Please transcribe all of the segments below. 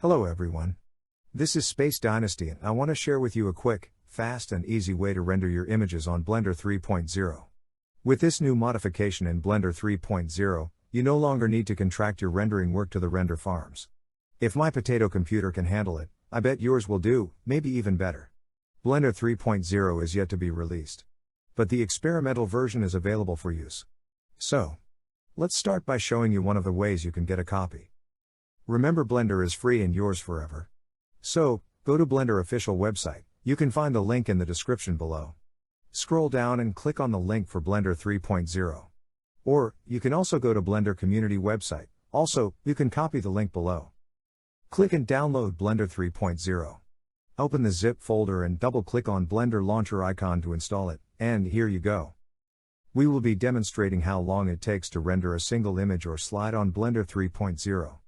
Hello everyone. This is Space Dynasty and I want to share with you a quick, fast and easy way to render your images on Blender 3.0. With this new modification in Blender 3.0, you no longer need to contract your rendering work to the render farms. If my potato computer can handle it, I bet yours will do, maybe even better. Blender 3.0 is yet to be released, but the experimental version is available for use. So, let's start by showing you one of the ways you can get a copy. Remember, Blender is free and yours forever. So, go to Blender official website. You can find the link in the description below. Scroll down and click on the link for Blender 3.0. Or, you can also go to Blender community website. Also, you can copy the link below. Click and download Blender 3.0. Open the zip folder and double-click on Blender launcher icon to install it, and here you go. We will be demonstrating how long it takes to render a single image or slide on Blender 3.0.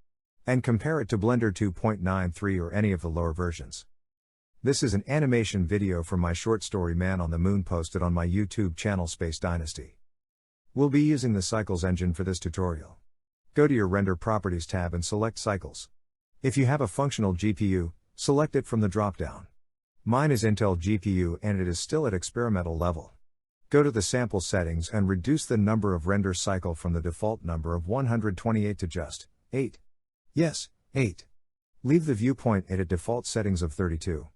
And compare it to Blender 2.93 or any of the lower versions. This is an animation video from my short story Man on the Moon posted on my YouTube channel Space Dynasty. We'll be using the Cycles engine for this tutorial. Go to your Render Properties tab and select Cycles. If you have a functional GPU, select it from the drop-down. Mine is Intel GPU and it is still at experimental level. Go to the sample settings and reduce the number of render cycle from the default number of 128 to just 8. Yes, 8. Leave the viewpoint at default settings of 32.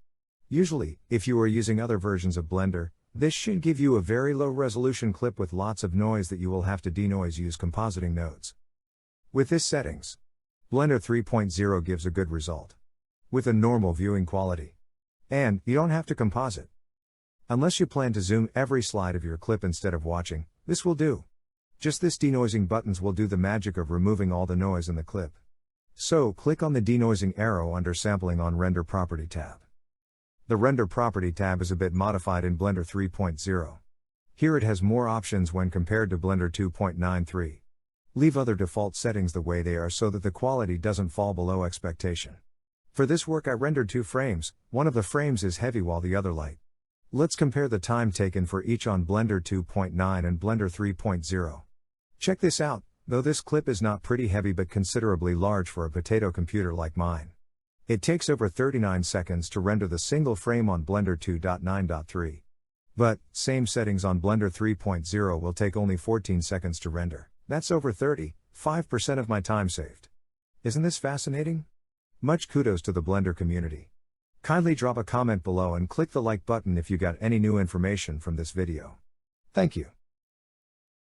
Usually, if you are using other versions of Blender, this should give you a very low resolution clip with lots of noise that you will have to denoise. Use compositing nodes. With this settings, Blender 3.0 gives a good result. With a normal viewing quality. And, you don't have to composite. Unless you plan to zoom every slide of your clip instead of watching, this will do. Just this denoising buttons will do the magic of removing all the noise in the clip. So, click on the denoising arrow under Sampling on Render Property tab. The Render Property tab is a bit modified in Blender 3.0. Here it has more options when compared to Blender 2.93. Leave other default settings the way they are so that the quality doesn't fall below expectation. For this work I rendered 2 frames, one of the frames is heavy while the other light. Let's compare the time taken for each on Blender 2.9 and Blender 3.0. Check this out. Though this clip is not pretty heavy but considerably large for a potato computer like mine. It takes over 39 seconds to render the single frame on Blender 2.9.3. But, same settings on Blender 3.0 will take only 14 seconds to render. That's over 35% of my time saved. Isn't this fascinating? Much kudos to the Blender community. Kindly drop a comment below and click the like button if you got any new information from this video. Thank you.